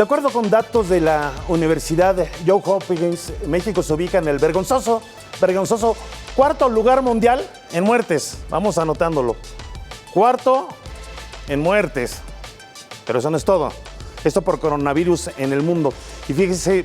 De acuerdo con datos de la Universidad Johns Hopkins, México se ubica en el vergonzoso cuarto lugar mundial en muertes. Vamos anotándolo. Cuarto en muertes. Pero eso no es todo. Esto por coronavirus en el mundo. Y fíjese,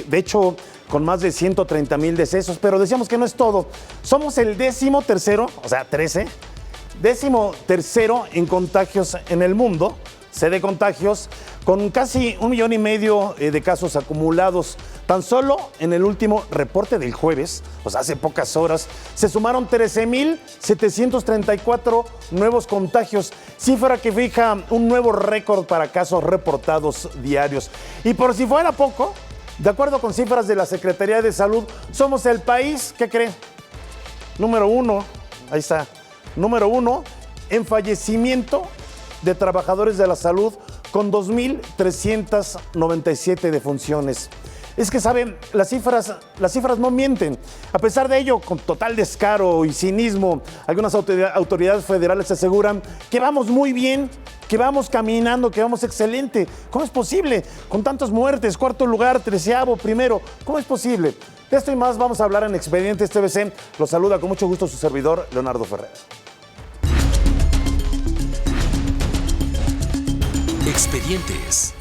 de hecho, con más de 130,000 decesos. Pero decíamos que no es todo. Somos el 13º, o sea, 13º en contagios en el mundo. De contagios, con casi 1,5 millones de casos acumulados. Tan solo en el último reporte del jueves, o sea, hace pocas horas, se sumaron 13,734 nuevos contagios, cifra que fija un nuevo récord para casos reportados diarios. Y por si fuera poco, de acuerdo con cifras de la Secretaría de Salud, somos el país, ¿qué cree? Número 1, ahí está, número 1 en fallecimiento de trabajadores de la salud, con 2,397 defunciones. Es que, ¿saben? Las cifras no mienten. A pesar de ello, con total descaro y cinismo, algunas autoridades federales aseguran que vamos muy bien, que vamos caminando, que vamos excelente. ¿Cómo es posible? Con tantas muertes, cuarto lugar, 13º, primero. ¿Cómo es posible? De esto y más vamos a hablar en Expedientes TVC. Los saluda con mucho gusto su servidor, Leonardo Ferrer. Expedientes.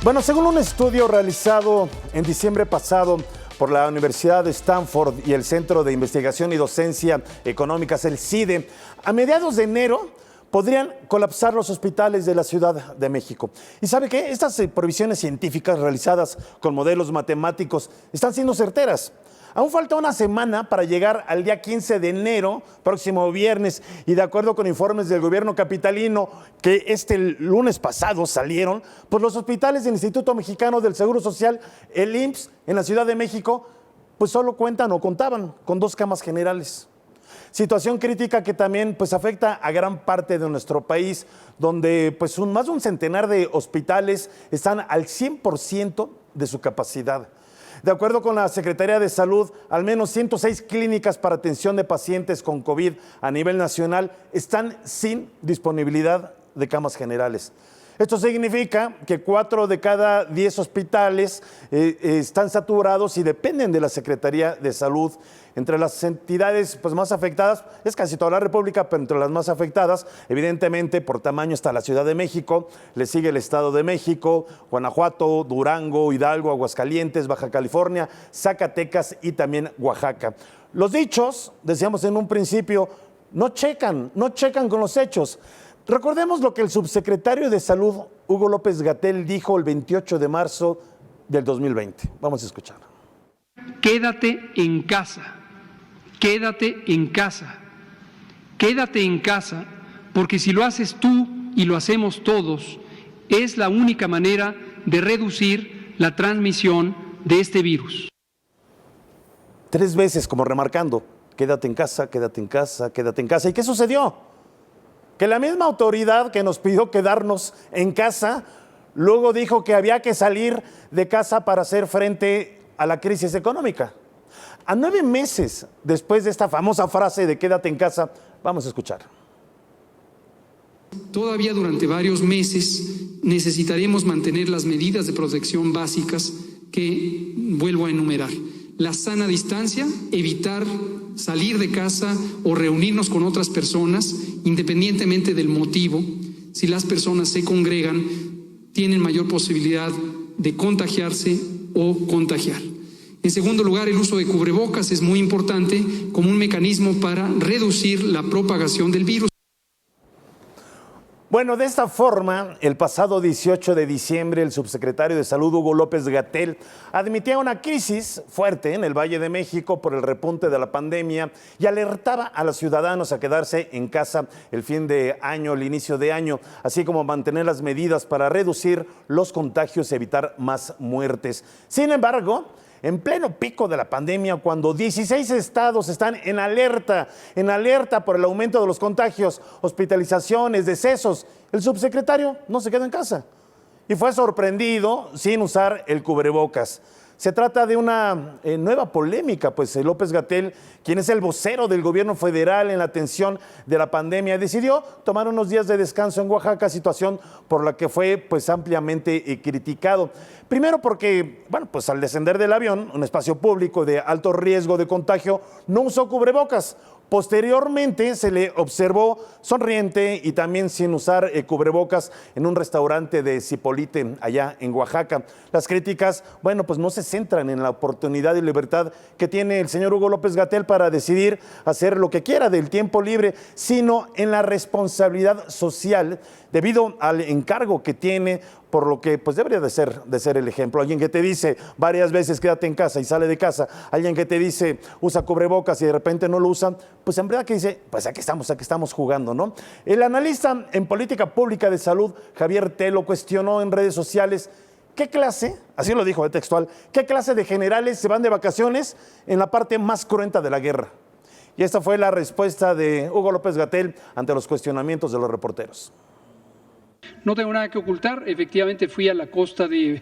Bueno, según un estudio realizado en diciembre pasado por la Universidad de Stanford y el Centro de Investigación y Docencia Económicas, el CIDE, a mediados de enero podrían colapsar los hospitales de la Ciudad de México. ¿Y sabe qué? Estas previsiones científicas realizadas con modelos matemáticos están siendo certeras. Aún falta una semana para llegar al día 15 de enero, próximo viernes, y de acuerdo con informes del gobierno capitalino que este lunes pasado salieron, pues los hospitales del Instituto Mexicano del Seguro Social, el IMSS, en la Ciudad de México, pues solo contaban con 2 camas generales. Situación crítica que también pues afecta a gran parte de nuestro país, donde pues más de un centenar de hospitales están al 100% de su capacidad. De acuerdo con la Secretaría de Salud, al menos 106 clínicas para atención de pacientes con COVID a nivel nacional están sin disponibilidad de camas generales. Esto significa que 4 de cada 10 hospitales están saturados y dependen de la Secretaría de Salud. Entre las entidades pues, más afectadas, es casi toda la República, pero entre las más afectadas, evidentemente por tamaño está la Ciudad de México, le sigue el Estado de México, Guanajuato, Durango, Hidalgo, Aguascalientes, Baja California, Zacatecas y también Oaxaca. Los dichos, decíamos en un principio, no checan con los hechos. Recordemos lo que el subsecretario de Salud, Hugo López-Gatell, dijo el 28 de marzo del 2020. Vamos a escuchar. Quédate en casa, quédate en casa, quédate en casa, porque si lo haces tú y lo hacemos todos, es la única manera de reducir la transmisión de este virus. 3 veces como remarcando, quédate en casa, quédate en casa, quédate en casa. ¿Y qué sucedió? Que la misma autoridad que nos pidió quedarnos en casa, luego dijo que había que salir de casa para hacer frente a la crisis económica. A 9 meses después de esta famosa frase de quédate en casa, vamos a escuchar. Todavía durante varios meses necesitaremos mantener las medidas de protección básicas que vuelvo a enumerar. La sana distancia, evitar salir de casa o reunirnos con otras personas, independientemente del motivo. Si las personas se congregan, tienen mayor posibilidad de contagiarse o contagiar. En segundo lugar, el uso de cubrebocas es muy importante como un mecanismo para reducir la propagación del virus. Bueno, de esta forma, el pasado 18 de diciembre, el subsecretario de Salud, Hugo López-Gatell, admitía una crisis fuerte en el Valle de México por el repunte de la pandemia y alertaba a los ciudadanos a quedarse en casa el fin de año, el inicio de año, así como mantener las medidas para reducir los contagios y evitar más muertes. Sin embargo, en pleno pico de la pandemia, cuando 16 estados están en alerta por el aumento de los contagios, hospitalizaciones, decesos, el subsecretario no se quedó en casa y fue sorprendido sin usar el cubrebocas. Se trata de una nueva polémica, pues López-Gatell, quien es el vocero del gobierno federal en la atención de la pandemia, decidió tomar unos días de descanso en Oaxaca, situación por la que fue pues ampliamente criticado. Primero porque, bueno, pues al descender del avión, un espacio público de alto riesgo de contagio, no usó cubrebocas. Posteriormente se le observó sonriente y también sin usar cubrebocas en un restaurante de Zipolite, allá en Oaxaca. Las críticas, bueno, pues no se centran en la oportunidad y libertad que tiene el señor Hugo López-Gatell para decidir hacer lo que quiera del tiempo libre, sino en la responsabilidad social debido al encargo que tiene, por lo que pues debería de ser el ejemplo. Alguien que te dice varias veces quédate en casa y sale de casa, alguien que te dice usa cubrebocas y de repente no lo usan, pues en verdad que dice, pues aquí estamos jugando, ¿no? El analista en política pública de salud, Javier Telo, cuestionó en redes sociales qué clase, así lo dijo textual, qué clase de generales se van de vacaciones en la parte más cruenta de la guerra. Y esta fue la respuesta de Hugo López-Gatell ante los cuestionamientos de los reporteros. No tengo nada que ocultar, efectivamente fui a la costa de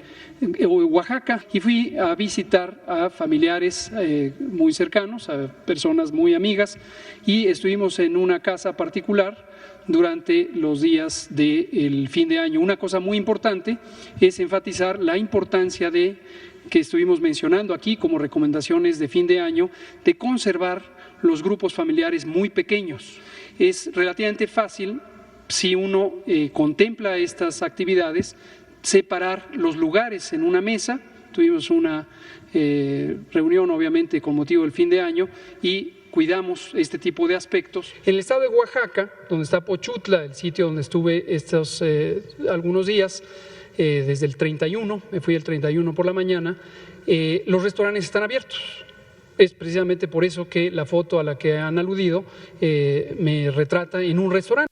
Oaxaca y fui a visitar a familiares muy cercanos, a personas muy amigas, y estuvimos en una casa particular durante los días del fin de año. Una cosa muy importante es enfatizar la importancia de, que estuvimos mencionando aquí como recomendaciones de fin de año, de conservar los grupos familiares muy pequeños. Es relativamente fácil, si uno contempla estas actividades, separar los lugares en una mesa. Tuvimos una reunión, obviamente, con motivo del fin de año y cuidamos este tipo de aspectos. En el estado de Oaxaca, donde está Pochutla, el sitio donde estuve estos algunos días, desde el 31, me fui el 31 por la mañana, los restaurantes están abiertos. Es precisamente por eso que la foto a la que han aludido me retrata en un restaurante.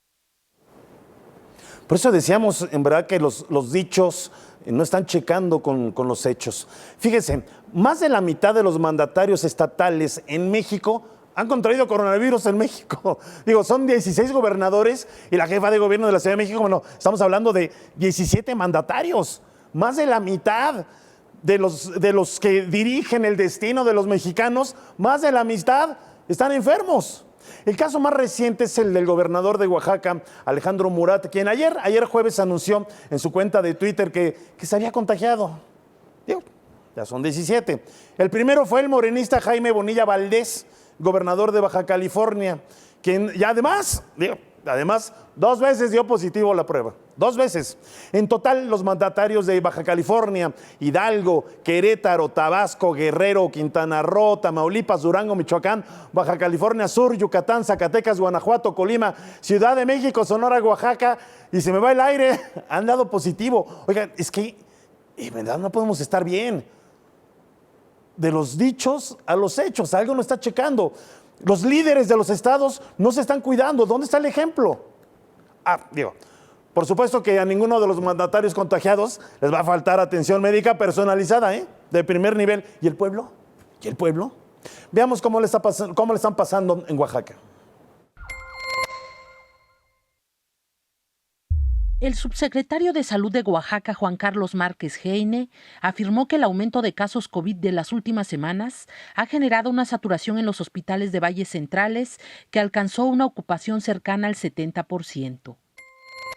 Por eso decíamos, en verdad, que los dichos no están checando con los hechos. Fíjense, más de la mitad de los mandatarios estatales en México han contraído coronavirus en México. Digo, son 16 gobernadores y la jefa de gobierno de la Ciudad de México, bueno, estamos hablando de 17 mandatarios. Más de la mitad de los que dirigen el destino de los mexicanos, más de la mitad están enfermos. El caso más reciente es el del gobernador de Oaxaca, Alejandro Murat, quien ayer jueves anunció en su cuenta de Twitter que se había contagiado. Digo, ya son 17. El primero fue el morenista Jaime Bonilla Valdés, gobernador de Baja California, quien ya además 2 veces dio positivo la prueba. 2 veces. En total, los mandatarios de Baja California, Hidalgo, Querétaro, Tabasco, Guerrero, Quintana Roo, Tamaulipas, Durango, Michoacán, Baja California Sur, Yucatán, Zacatecas, Guanajuato, Colima, Ciudad de México, Sonora, Oaxaca, y se me va el aire, han dado positivo. Oigan, es que en verdad no podemos estar bien. De los dichos a los hechos, algo no está checando. Los líderes de los estados no se están cuidando. ¿Dónde está el ejemplo? Por supuesto que a ninguno de los mandatarios contagiados les va a faltar atención médica personalizada, de primer nivel. ¿Y el pueblo? ¿Y el pueblo? Veamos cómo le están pasando en Oaxaca. El subsecretario de Salud de Oaxaca, Juan Carlos Márquez Heine, afirmó que el aumento de casos COVID de las últimas semanas ha generado una saturación en los hospitales de valles centrales que alcanzó una ocupación cercana al 70%.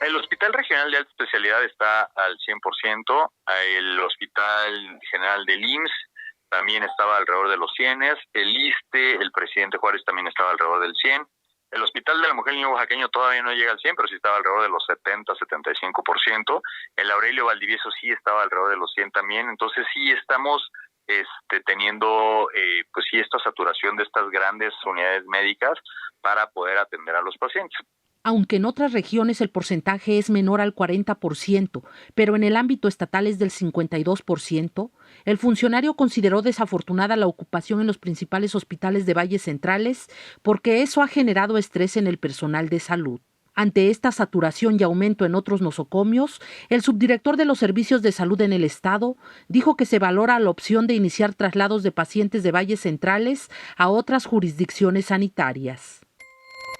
El Hospital Regional de Alta Especialidad está al 100%, el Hospital General del IMSS también estaba alrededor de los 100, el ISSSTE, el presidente Juárez también estaba alrededor del 100. El Hospital de la Mujer y Niño Oaxaqueño todavía no llega al 100, pero sí estaba alrededor de los 70-75%. El Aurelio Valdivieso sí estaba alrededor de los 100 también. Entonces sí estamos teniendo pues sí esta saturación de estas grandes unidades médicas para poder atender a los pacientes. Aunque en otras regiones el porcentaje es menor al 40%, pero en el ámbito estatal es del 52%, el funcionario consideró desafortunada la ocupación en los principales hospitales de valles centrales porque eso ha generado estrés en el personal de salud. Ante esta saturación y aumento en otros nosocomios, el subdirector de los servicios de salud en el estado dijo que se valora la opción de iniciar traslados de pacientes de valles centrales a otras jurisdicciones sanitarias.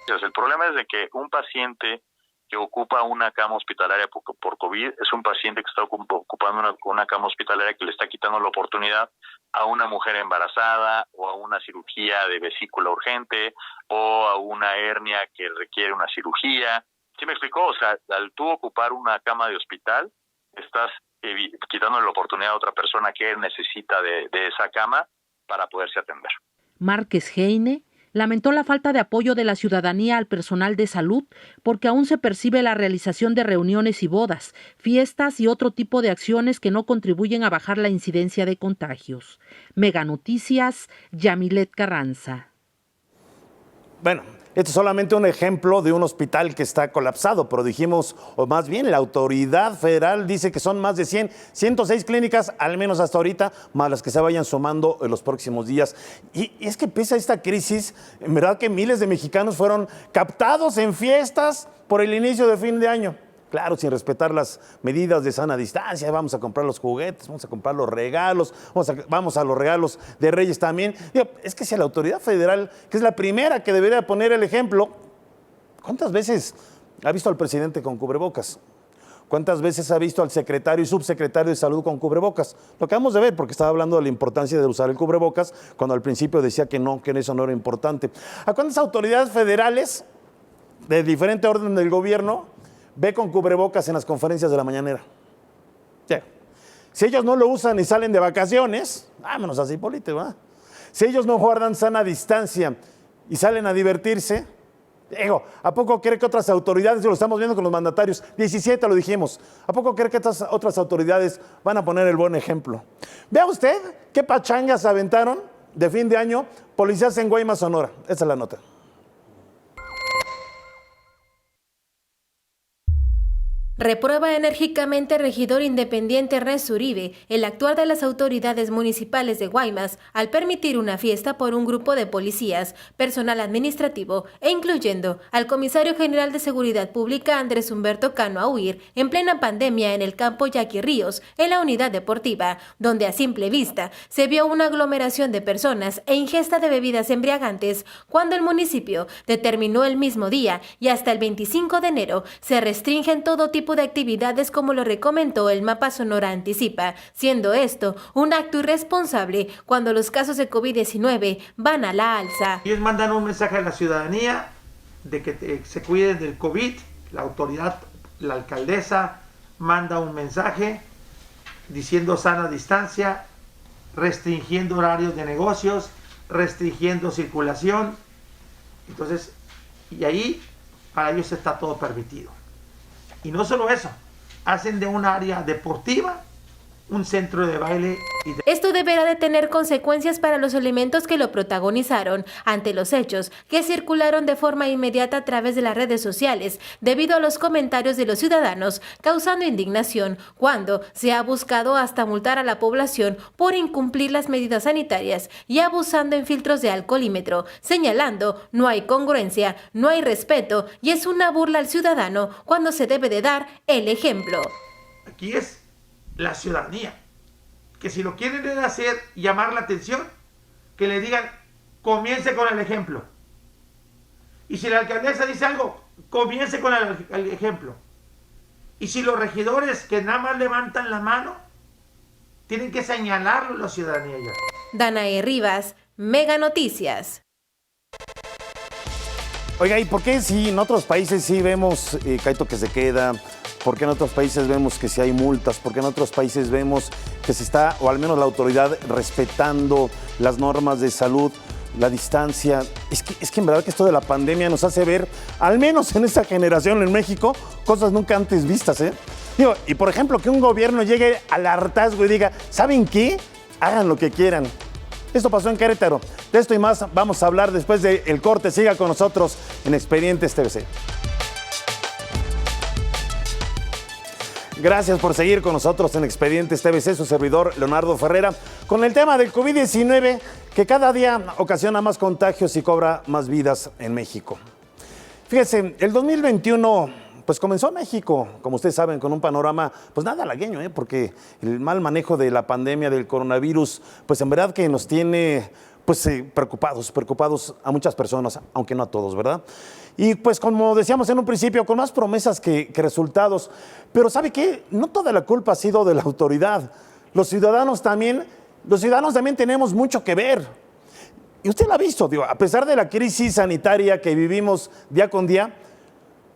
El problema es de que un paciente que ocupa una cama hospitalaria por COVID es un paciente que está ocupando una cama hospitalaria que le está quitando la oportunidad a una mujer embarazada o a una cirugía de vesícula urgente o a una hernia que requiere una cirugía. ¿Sí me explicó? O sea, al tú ocupar una cama de hospital, estás quitando la oportunidad a otra persona que necesita de esa cama para poderse atender. Márquez Heine lamentó la falta de apoyo de la ciudadanía al personal de salud porque aún se percibe la realización de reuniones y bodas, fiestas y otro tipo de acciones que no contribuyen a bajar la incidencia de contagios. Mega Noticias, Yamilet Carranza. Bueno, este es solamente un ejemplo de un hospital que está colapsado, pero dijimos, o más bien la autoridad federal dice que son más de 106 clínicas, al menos hasta ahorita, más las que se vayan sumando en los próximos días. Y es que pese a esta crisis, en verdad que miles de mexicanos fueron captados en fiestas por el inicio de fin de año. Claro, sin respetar las medidas de sana distancia, vamos a comprar los juguetes, vamos a comprar los regalos, vamos a los regalos de Reyes también. Digo, es que si a la autoridad federal, que es la primera que debería poner el ejemplo, ¿cuántas veces ha visto al presidente con cubrebocas? ¿Cuántas veces ha visto al secretario y subsecretario de salud con cubrebocas? Lo acabamos de ver porque estaba hablando de la importancia de usar el cubrebocas cuando al principio decía que no, que eso no era importante. ¿A cuántas autoridades federales de diferente orden del gobierno ve con cubrebocas en las conferencias de la mañanera? Sí. Si ellos no lo usan y salen de vacaciones, vámonos así, Hipólito, ¿verdad? Si ellos no guardan sana distancia y salen a divertirse, digo, ¿a poco cree que otras autoridades, lo estamos viendo con los mandatarios, 17 lo dijimos, ¿a poco cree que otras autoridades van a poner el buen ejemplo? Vea usted qué pachangas aventaron de fin de año policías en Guaymas, Sonora. Esa es la nota. Reprueba enérgicamente regidor independiente Ernesto Uribe el actuar de las autoridades municipales de Guaymas al permitir una fiesta por un grupo de policías, personal administrativo e incluyendo al comisario general de Seguridad Pública Andrés Humberto Cano Ahuir en plena pandemia en el campo Yaqui Ríos, en la unidad deportiva, donde a simple vista se vio una aglomeración de personas e ingesta de bebidas embriagantes, cuando el municipio determinó el mismo día y hasta el 25 de enero se restringen todo tipo de actividades como lo recomendó el Mapa Sonora Anticipa, siendo esto un acto irresponsable cuando los casos de COVID-19 van a la alza. Ellos mandan un mensaje a la ciudadanía de que se cuiden del COVID, la autoridad, la alcaldesa manda un mensaje diciendo sana distancia, restringiendo horarios de negocios, restringiendo circulación, entonces, y ahí para ellos está todo permitido. Y no solo eso, hacen de un área deportiva un centro de baile. Esto deberá de tener consecuencias para los elementos que lo protagonizaron ante los hechos que circularon de forma inmediata a través de las redes sociales debido a los comentarios de los ciudadanos, causando indignación cuando se ha buscado hasta multar a la población por incumplir las medidas sanitarias y abusando en filtros de alcoholímetro, señalando no hay congruencia, no hay respeto y es una burla al ciudadano cuando se debe de dar el ejemplo. Aquí es la ciudadanía, que si lo quieren hacer, llamar la atención, que le digan, comience con el ejemplo. Y si la alcaldesa dice algo, comience con el ejemplo. Y si los regidores que nada más levantan la mano, tienen que señalarlo a la ciudadanía ya. Danae Rivas, Mega Noticias. Oiga, ¿y por qué si en otros países sí vemos que hay toques de queda? ¿Por qué en otros países vemos que sí hay multas? ¿Por qué en otros países vemos que se está, o al menos la autoridad, respetando las normas de salud, la distancia? Es que en verdad que esto de la pandemia nos hace ver, al menos en esta generación en México, cosas nunca antes vistas, ¿eh? Digo, y por ejemplo, que un gobierno llegue al hartazgo y diga, ¿saben qué? Hagan lo que quieran. Esto pasó en Querétaro. De esto y más vamos a hablar después del corte. Siga con nosotros en Expedientes TVC. Gracias por seguir con nosotros en Expedientes TVC, su servidor Leonardo Ferrera, con el tema del COVID-19 que cada día ocasiona más contagios y cobra más vidas en México. Fíjese, el 2021 pues comenzó México, como ustedes saben, con un panorama pues nada halagüeño, porque el mal manejo de la pandemia del coronavirus, pues en verdad que nos tiene pues preocupados a muchas personas, aunque no a todos, ¿verdad? Y pues como decíamos en un principio, con más promesas que resultados. Pero ¿sabe qué? No toda la culpa ha sido de la autoridad. Los ciudadanos también tenemos mucho que ver. Y usted lo ha visto, digo, a pesar de la crisis sanitaria que vivimos día con día,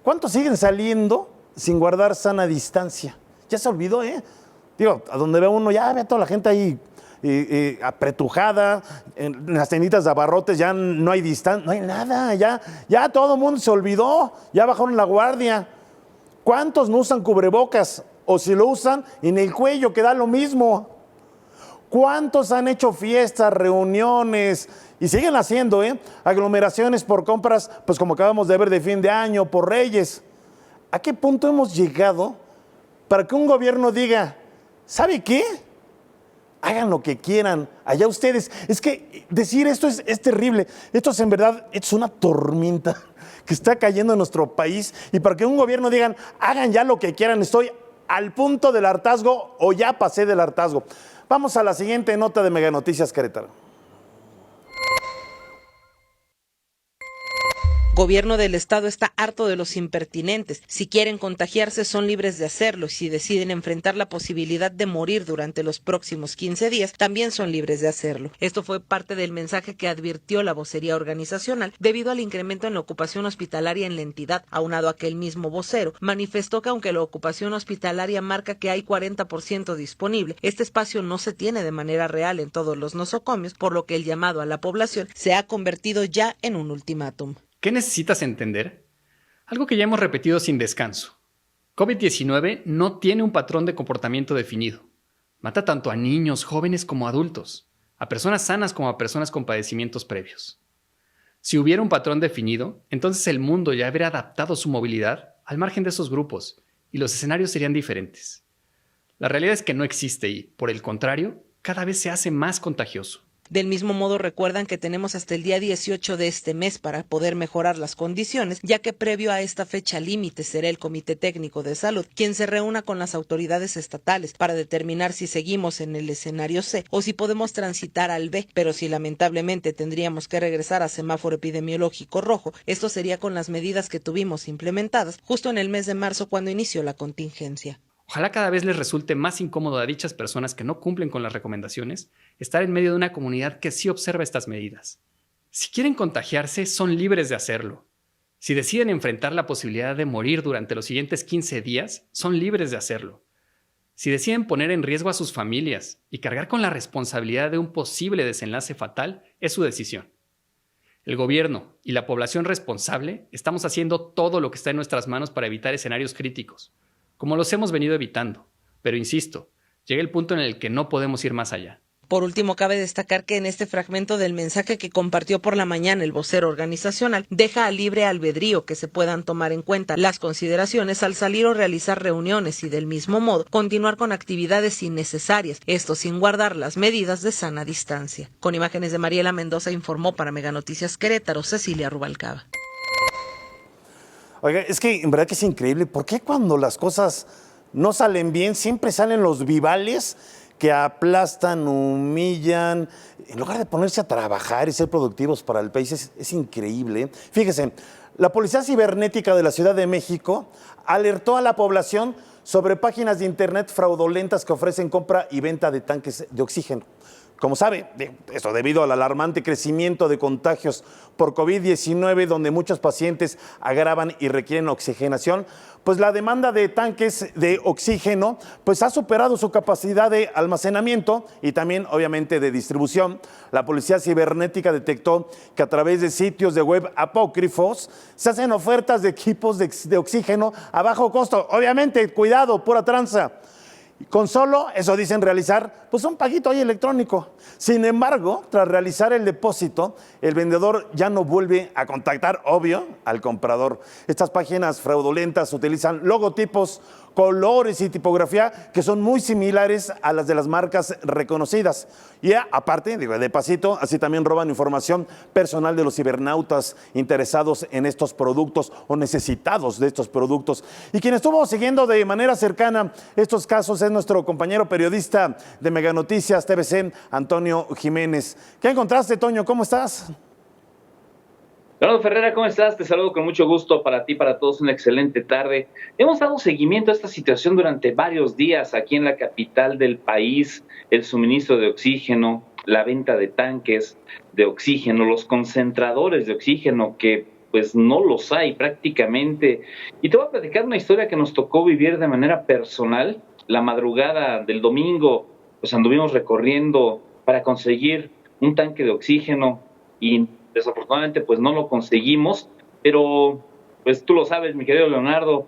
¿cuántos siguen saliendo sin guardar sana distancia? Ya se olvidó, Digo, a donde ve uno, ya ve a toda la gente ahí apretujada, en las tienditas de abarrotes ya no hay distancia, no hay nada, ya todo el mundo se olvidó, ya bajaron la guardia. ¿Cuántos no usan cubrebocas? O si lo usan, en el cuello, que da lo mismo. ¿Cuántos han hecho fiestas, reuniones, y siguen haciendo, aglomeraciones por compras, pues como acabamos de ver de fin de año, por Reyes? ¿A qué punto hemos llegado para que un gobierno diga, ¿sabe qué? Hagan lo que quieran, allá ustedes. Es que decir esto es terrible. Esto es en verdad, es una tormenta que está cayendo en nuestro país. Y para que un gobierno digan, hagan ya lo que quieran, estoy al punto del hartazgo o ya pasé del hartazgo. Vamos a la siguiente nota de Mega Noticias Querétaro. Gobierno del Estado está harto de los impertinentes. Si quieren contagiarse, son libres de hacerlo. Si deciden enfrentar la posibilidad de morir durante los próximos 15 días, también son libres de hacerlo. Esto fue parte del mensaje que advirtió la vocería organizacional debido al incremento en la ocupación hospitalaria en la entidad. Aunado a que el mismo vocero manifestó que aunque la ocupación hospitalaria marca que hay 40% disponible, este espacio no se tiene de manera real en todos los nosocomios, por lo que el llamado a la población se ha convertido ya en un ultimátum. ¿Qué necesitas entender? Algo que ya hemos repetido sin descanso. COVID-19 no tiene un patrón de comportamiento definido. Mata tanto a niños, jóvenes como a adultos, a personas sanas como a personas con padecimientos previos. Si hubiera un patrón definido, entonces el mundo ya habría adaptado su movilidad al margen de esos grupos y los escenarios serían diferentes. La realidad es que no existe y, por el contrario, cada vez se hace más contagioso. Del mismo modo, recuerdan que tenemos hasta el día 18 de este mes para poder mejorar las condiciones, ya que previo a esta fecha límite será el Comité Técnico de Salud quien se reúna con las autoridades estatales para determinar si seguimos en el escenario C o si podemos transitar al B, pero si lamentablemente tendríamos que regresar a semáforo epidemiológico rojo, esto sería con las medidas que tuvimos implementadas justo en el mes de marzo cuando inició la contingencia. Ojalá cada vez les resulte más incómodo a dichas personas que no cumplen con las recomendaciones estar en medio de una comunidad que sí observa estas medidas. Si quieren contagiarse, son libres de hacerlo. Si deciden enfrentar la posibilidad de morir durante los siguientes 15 días, son libres de hacerlo. Si deciden poner en riesgo a sus familias y cargar con la responsabilidad de un posible desenlace fatal, es su decisión. El gobierno y la población responsable estamos haciendo todo lo que está en nuestras manos para evitar escenarios críticos, como los hemos venido evitando, pero insisto, llega el punto en el que no podemos ir más allá. Por último, cabe destacar que en este fragmento del mensaje que compartió por la mañana el vocero organizacional, deja a libre albedrío que se puedan tomar en cuenta las consideraciones al salir o realizar reuniones y del mismo modo continuar con actividades innecesarias, esto sin guardar las medidas de sana distancia. Con imágenes de Mariela Mendoza informó para Mega Noticias Querétaro, Cecilia Rubalcaba. Oiga, es que en verdad que es increíble. ¿Por qué cuando las cosas no salen bien siempre salen los vivales que aplastan, humillan, en lugar de ponerse a trabajar y ser productivos para el país? Es increíble. Fíjese, la Policía Cibernética de la Ciudad de México alertó a la población sobre páginas de internet fraudulentas que ofrecen compra y venta de tanques de oxígeno. Como sabe, esto debido al alarmante crecimiento de contagios por COVID-19, donde muchos pacientes agravan y requieren oxigenación, pues la demanda de tanques de oxígeno pues ha superado su capacidad de almacenamiento y también obviamente de distribución. La Policía Cibernética detectó que a través de sitios de web apócrifos se hacen ofertas de equipos de oxígeno a bajo costo. Obviamente, cuidado, pura tranza. Con solo, eso dicen, realizar pues un paguito ahí electrónico. Sin embargo, tras realizar el depósito, el vendedor ya no vuelve a contactar, obvio, al comprador. Estas páginas fraudulentas utilizan logotipos, colores y tipografía que son muy similares a las de las marcas reconocidas. Y aparte, digo, de pasito, así también roban información personal de los cibernautas interesados en estos productos o necesitados de estos productos. Y quien estuvo siguiendo de manera cercana estos casos es nuestro compañero periodista de Mega Noticias TVC, Antonio Jiménez. ¿Qué encontraste, Toño? ¿Cómo estás? Leonardo Ferrera, ¿cómo estás? Te saludo con mucho gusto. Para ti, para todos, una excelente tarde. Hemos dado seguimiento a esta situación durante varios días aquí en la capital del país. El suministro de oxígeno, la venta de tanques de oxígeno, los concentradores de oxígeno que pues no los hay prácticamente. Y te voy a platicar una historia que nos tocó vivir de manera personal. La madrugada del domingo, pues anduvimos recorriendo para conseguir un tanque de oxígeno y desafortunadamente pues no lo conseguimos, pero pues tú lo sabes, mi querido Leonardo,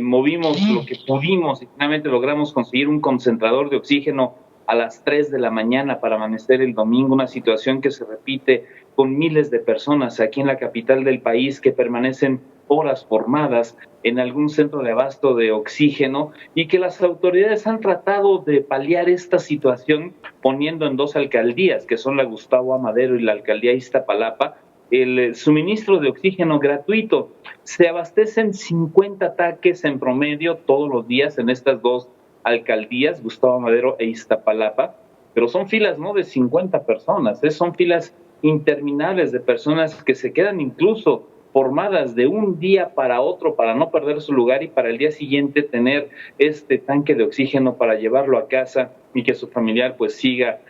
movimos lo que pudimos y finalmente logramos conseguir un concentrador de oxígeno a las 3 de la mañana para amanecer el domingo, una situación que se repite con miles de personas aquí en la capital del país que permanecen horas formadas en algún centro de abasto de oxígeno y que las autoridades han tratado de paliar esta situación poniendo en 2 alcaldías, que son la Gustavo Amadero y la alcaldía Iztapalapa, el suministro de oxígeno gratuito. Se abastecen 50 tanques en promedio todos los días en estas 2 alcaldías, Gustavo Amadero e Iztapalapa, pero son filas no de 50 personas, son filas interminables de personas que se quedan incluso formadas de un día para otro para no perder su lugar y para el día siguiente tener este tanque de oxígeno para llevarlo a casa y que su familiar pues siga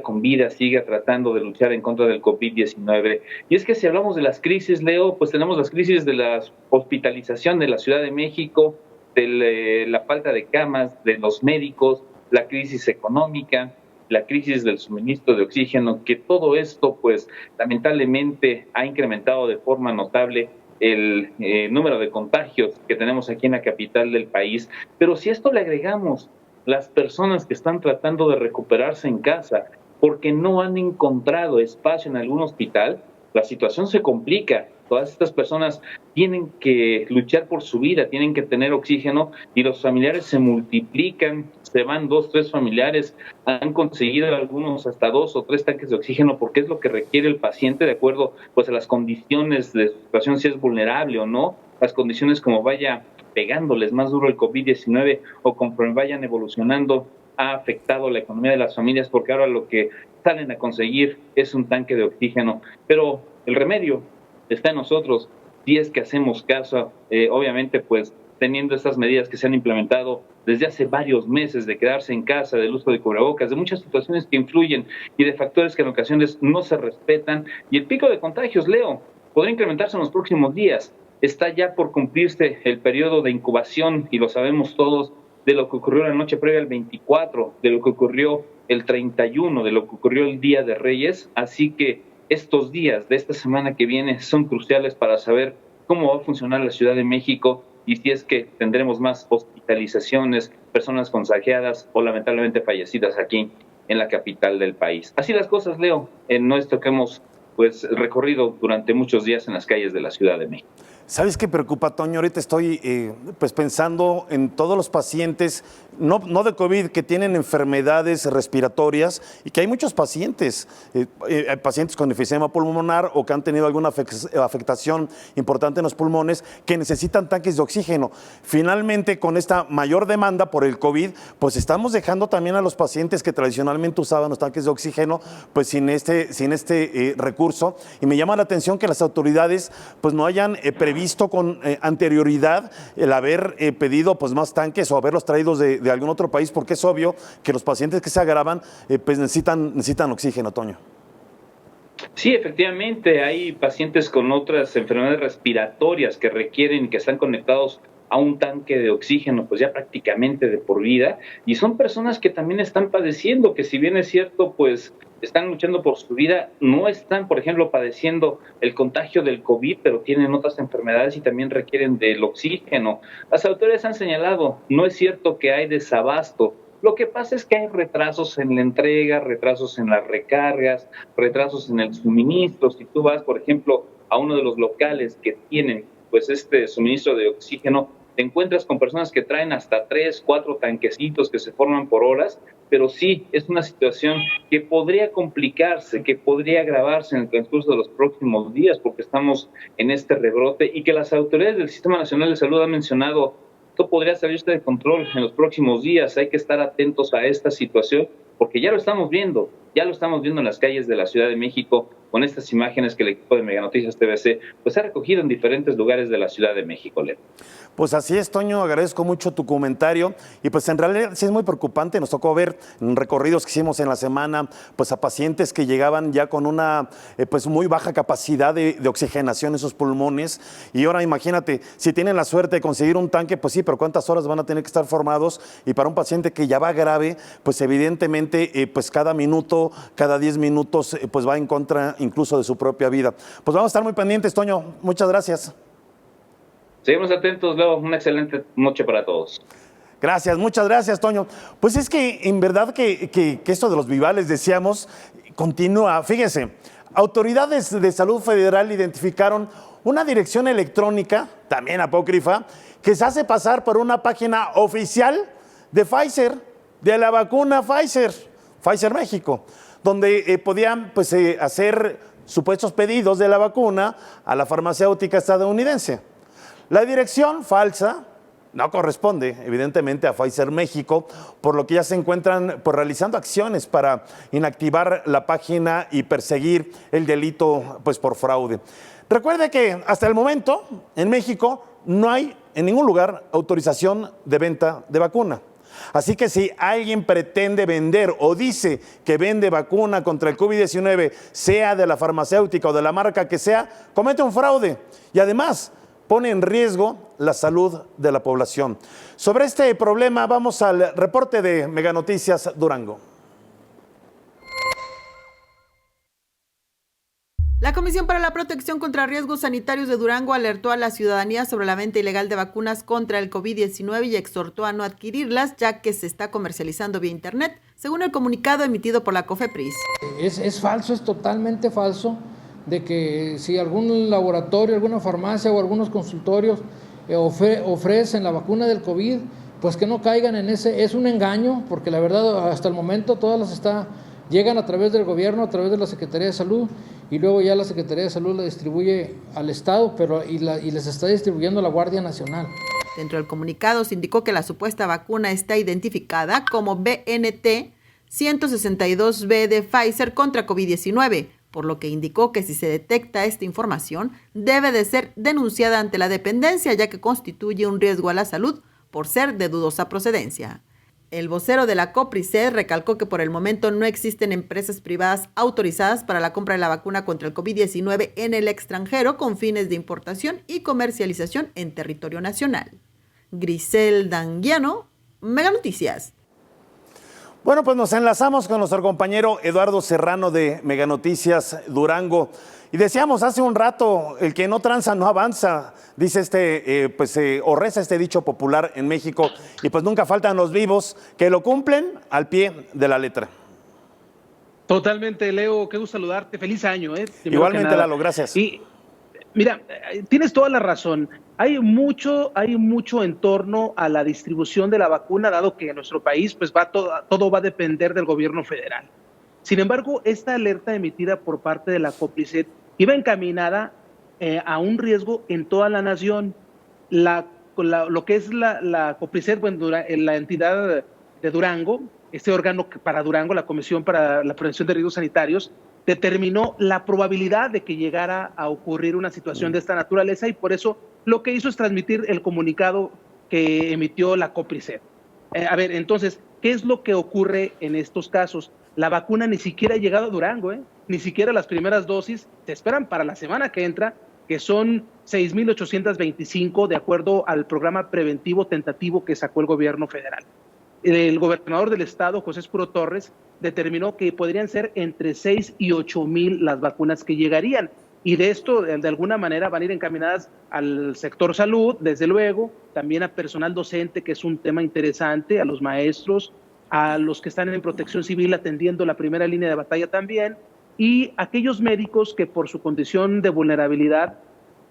con vida, siga tratando de luchar en contra del COVID-19. Y es que si hablamos de las crisis, Leo, pues tenemos las crisis de la hospitalización de la Ciudad de México, de la falta de camas, de los médicos, la crisis económica, la crisis del suministro de oxígeno, que todo esto pues lamentablemente ha incrementado de forma notable el número de contagios que tenemos aquí en la capital del país. Pero si a esto le agregamos las personas que están tratando de recuperarse en casa porque no han encontrado espacio en algún hospital, la situación se complica. Todas estas personas tienen que luchar por su vida, tienen que tener oxígeno y los familiares se multiplican, se van 2, 3 familiares, han conseguido algunos hasta 2 o 3 tanques de oxígeno porque es lo que requiere el paciente de acuerdo pues a las condiciones de su situación, si es vulnerable o no, las condiciones como vaya pegándoles más duro el COVID-19 o conforme vayan evolucionando ha afectado la economía de las familias porque ahora lo que salen a conseguir es un tanque de oxígeno, pero el remedio está en nosotros, si es que hacemos caso, obviamente pues teniendo estas medidas que se han implementado desde hace varios meses de quedarse en casa, del uso de cubrebocas, de muchas situaciones que influyen y de factores que en ocasiones no se respetan. Y el pico de contagios, Leo, podría incrementarse en los próximos días. Está ya por cumplirse el periodo de incubación, y lo sabemos todos, de lo que ocurrió la noche previa al 24, de lo que ocurrió el 31, de lo que ocurrió el Día de Reyes. Así que estos días de esta semana que viene son cruciales para saber cómo va a funcionar la Ciudad de México y si es que tendremos más hospitalizaciones, personas contagiadas o lamentablemente fallecidas aquí en la capital del país. Así las cosas, Leo, en nuestro que hemos pues recorrido durante muchos días en las calles de la Ciudad de México. ¿Sabes qué preocupa, Toño? Ahorita estoy pues pensando en todos los pacientes, no de COVID, que tienen enfermedades respiratorias y que hay muchos pacientes, pacientes con enfisema pulmonar o que han tenido alguna afectación importante en los pulmones que necesitan tanques de oxígeno. Finalmente, con esta mayor demanda por el COVID, pues estamos dejando también a los pacientes que tradicionalmente usaban los tanques de oxígeno, pues sin este recurso. Y me llama la atención que las autoridades pues no hayan previsto con anterioridad el haber pedido pues más tanques o haberlos traídos de algún otro país, porque es obvio que los pacientes que se agravan pues necesitan oxígeno, Toño. Sí, efectivamente, hay pacientes con otras enfermedades respiratorias que requieren, que están conectados a un tanque de oxígeno, pues ya prácticamente de por vida, y son personas que también están padeciendo, que si bien es cierto, pues están luchando por su vida, no están, por ejemplo, padeciendo el contagio del COVID, pero tienen otras enfermedades y también requieren del oxígeno. Las autoridades han señalado, no es cierto que hay desabasto Lo que pasa es que hay retrasos en la entrega, retrasos en las recargas, retrasos en el suministro. Si tú vas, por ejemplo, a uno de los locales que tienen pues este suministro de oxígeno, te encuentras con personas que traen hasta 3, 4 tanquecitos que se forman por horas, pero sí, es una situación que podría complicarse, que podría agravarse en el transcurso de los próximos días, porque estamos en este rebrote y que las autoridades del Sistema Nacional de Salud han mencionado, esto podría salirse de control en los próximos días, hay que estar atentos a esta situación, porque ya lo estamos viendo en las calles de la Ciudad de México, con estas imágenes que el equipo de Mega Noticias TVC pues ha recogido en diferentes lugares de la Ciudad de México, Leo. Pues así es, Toño, agradezco mucho tu comentario y pues en realidad sí es muy preocupante, nos tocó ver en recorridos que hicimos en la semana pues a pacientes que llegaban ya con una pues muy baja capacidad de oxigenación en sus pulmones y ahora imagínate, si tienen la suerte de conseguir un tanque, pues sí, pero ¿cuántas horas van a tener que estar formados? Y para un paciente que ya va grave, pues evidentemente pues cada minuto, cada 10 minutos pues va en contra incluso de su propia vida. Pues vamos a estar muy pendientes, Toño, muchas gracias. Seguimos atentos, Leo. Una excelente noche para todos. Gracias, muchas gracias, Toño. Pues es que en verdad que esto de los vivales, decíamos, continúa. Fíjense, autoridades de salud federal identificaron una dirección electrónica, también apócrifa, que se hace pasar por una página oficial de Pfizer, de la vacuna Pfizer México, donde podían pues, hacer supuestos pedidos de la vacuna a la farmacéutica estadounidense. La dirección falsa no corresponde, evidentemente, a Pfizer México, por lo que ya se encuentran pues, realizando acciones para inactivar la página y perseguir el delito pues, por fraude. Recuerde que hasta el momento, en México, no hay en ningún lugar autorización de venta de vacuna. Así que si alguien pretende vender o dice que vende vacuna contra el COVID-19, sea de la farmacéutica o de la marca que sea, comete un fraude y además pone en riesgo la salud de la población. Sobre este problema vamos al reporte de Mega Noticias Durango. La Comisión para la Protección contra Riesgos Sanitarios de Durango alertó a la ciudadanía sobre la venta ilegal de vacunas contra el COVID-19 y exhortó a no adquirirlas, ya que se está comercializando vía internet, según el comunicado emitido por la COFEPRIS. Es falso, es totalmente falso, de que si algún laboratorio, alguna farmacia o algunos consultorios ofrecen la vacuna del COVID, pues que no caigan en ese, es un engaño, porque la verdad hasta el momento todas las llegan a través del gobierno, a través de la Secretaría de Salud, y luego ya la Secretaría de Salud la distribuye al Estado, y les está distribuyendo la Guardia Nacional. Dentro del comunicado se indicó que la supuesta vacuna está identificada como BNT 162B de Pfizer contra COVID-19, por lo que indicó que si se detecta esta información, debe de ser denunciada ante la dependencia, ya que constituye un riesgo a la salud por ser de dudosa procedencia. El vocero de la COPRISED recalcó que por el momento no existen empresas privadas autorizadas para la compra de la vacuna contra el COVID-19 en el extranjero con fines de importación y comercialización en territorio nacional. Griselda Anguiano, Mega Noticias. Bueno, pues nos enlazamos con nuestro compañero Eduardo Serrano de Mega Noticias Durango. Y decíamos hace un rato, el que no tranza no avanza, dice o reza este dicho popular en México, y pues nunca faltan los vivos que lo cumplen al pie de la letra. Totalmente, Leo, qué gusto saludarte, feliz año. Igualmente, Lalo, gracias. Y mira, tienes toda la razón. Hay mucho en torno a la distribución de la vacuna, dado que en nuestro país pues todo va a depender del gobierno federal. Sin embargo, esta alerta emitida por parte de la COPRISED iba encaminada a un riesgo en toda la nación. Lo que es la COPRISED, bueno, la entidad de Durango, este órgano para Durango, la Comisión para la Prevención de Riesgos Sanitarios, determinó la probabilidad de que llegara a ocurrir una situación de esta naturaleza y por eso lo que hizo es transmitir el comunicado que emitió la COPRISED. A ver, entonces, ¿qué es lo que ocurre en estos casos? La vacuna ni siquiera ha llegado a Durango, ni siquiera las primeras dosis se esperan para la semana que entra, que son 6,825 de acuerdo al programa preventivo tentativo que sacó el gobierno federal. El gobernador del estado, José Espuro Torres, determinó que podrían ser entre 6 y 8 mil las vacunas que llegarían. Y de esto, de alguna manera, van a ir encaminadas al sector salud, desde luego, también a personal docente, que es un tema interesante, a los maestros, a los que están en protección civil atendiendo la primera línea de batalla también, y aquellos médicos que por su condición de vulnerabilidad,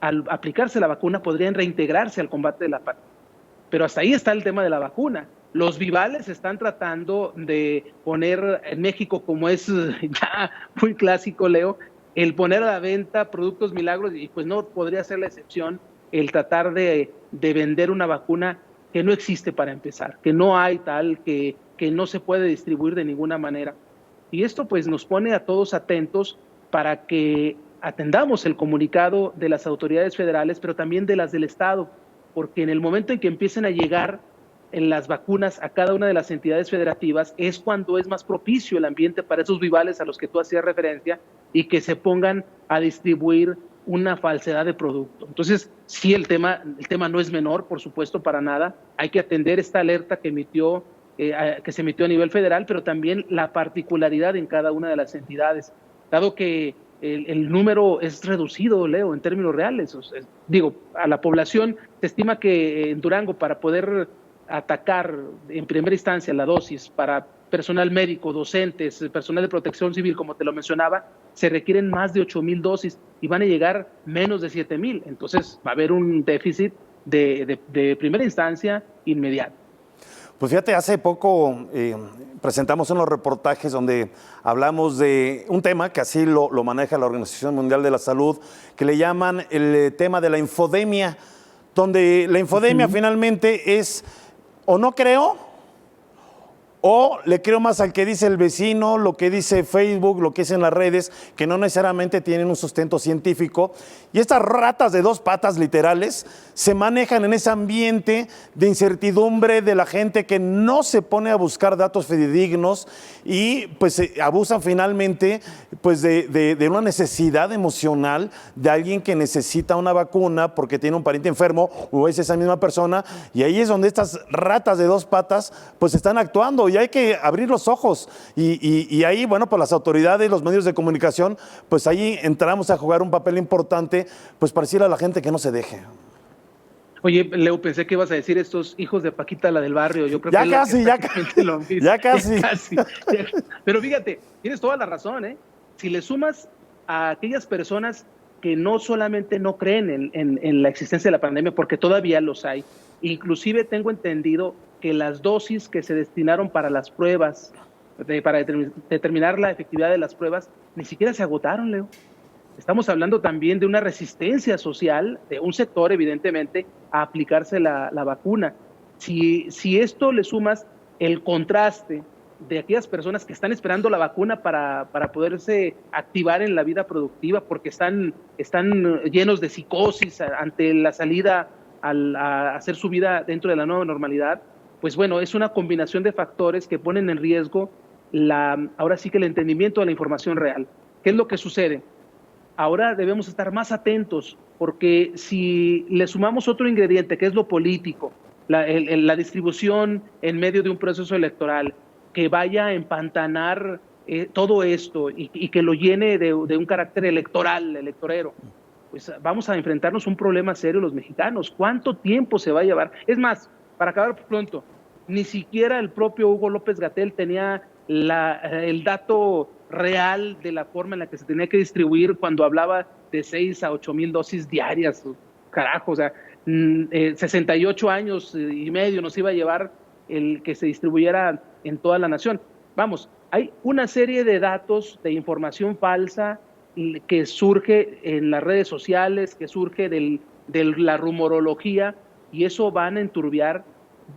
al aplicarse la vacuna, podrían reintegrarse al combate de la pandemia. Pero hasta ahí está el tema de la vacuna. Los vivales están tratando de poner en México, como es ya muy clásico, Leo, el poner a la venta productos milagros, y pues no podría ser la excepción el tratar de vender una vacuna que no existe para empezar, que no hay tal, que no se puede distribuir de ninguna manera. Y esto pues nos pone a todos atentos para que atendamos el comunicado de las autoridades federales, pero también de las del Estado, porque en el momento en que empiecen a llegar en las vacunas a cada una de las entidades federativas es cuando es más propicio el ambiente para esos vivales a los que tú hacías referencia y que se pongan a distribuir una falsedad de producto. Entonces, sí, el tema no es menor, por supuesto, para nada. Hay que atender esta alerta que se emitió a nivel federal, pero también la particularidad en cada una de las entidades, dado que el número es reducido, Leo, en términos reales. O sea, digo, a la población se estima que en Durango, para poder atacar en primera instancia la dosis para personal médico, docentes, personal de protección civil, como te lo mencionaba, se requieren más de 8,000 dosis y van a llegar menos de 7,000. Entonces va a haber un déficit de primera instancia inmediato. Pues fíjate, hace poco presentamos unos reportajes donde hablamos de un tema que así lo maneja la Organización Mundial de la Salud, que le llaman el tema de la infodemia, donde la infodemia finalmente es o no creo, o le creo más al que dice el vecino, lo que dice Facebook, lo que dicen las redes, que no necesariamente tienen un sustento científico. Y estas ratas de dos patas literales se manejan en ese ambiente de incertidumbre de la gente que no se pone a buscar datos fidedignos y pues abusan finalmente pues de una necesidad emocional de alguien que necesita una vacuna porque tiene un pariente enfermo o es esa misma persona, y ahí es donde estas ratas de dos patas pues están actuando. Y hay que abrir los ojos y ahí, bueno, pues las autoridades, los medios de comunicación, pues ahí entramos a jugar un papel importante, pues para decirle a la gente que no se deje. Oye, Leo, pensé que ibas a decir estos hijos de Paquita, la del barrio. Yo creo ya que casi, ya casi. Pero fíjate, tienes toda la razón, ¿eh? Si le sumas a aquellas personas que no solamente no creen en la existencia de la pandemia, porque todavía los hay, inclusive tengo entendido que las dosis que se destinaron para las pruebas, para determinar la efectividad de las pruebas, ni siquiera se agotaron, Leo. Estamos hablando también de una resistencia social de un sector, evidentemente, a aplicarse la vacuna. Si esto le sumas el contraste de aquellas personas que están esperando la vacuna para poderse activar en la vida productiva porque están llenos de psicosis ante la salida a hacer su vida dentro de la nueva normalidad, pues bueno, es una combinación de factores que ponen en riesgo ahora sí que el entendimiento de la información real. ¿Qué es lo que sucede? Ahora debemos estar más atentos porque si le sumamos otro ingrediente que es lo político, la distribución en medio de un proceso electoral que vaya a empantanar todo esto y que lo llene de un carácter electorero, pues vamos a enfrentarnos a un problema serio los mexicanos. ¿Cuánto tiempo se va a llevar? Es más, para acabar pronto, ni siquiera el propio Hugo López-Gatell tenía el dato real de la forma en la que se tenía que distribuir cuando hablaba de 6 a 8,000 dosis diarias. Carajo, o sea, 68 años y medio nos iba a llevar el que se distribuyera en toda la nación. Vamos, hay una serie de datos de información falsa que surge en las redes sociales, que surge de la rumorología, y eso van a enturbiar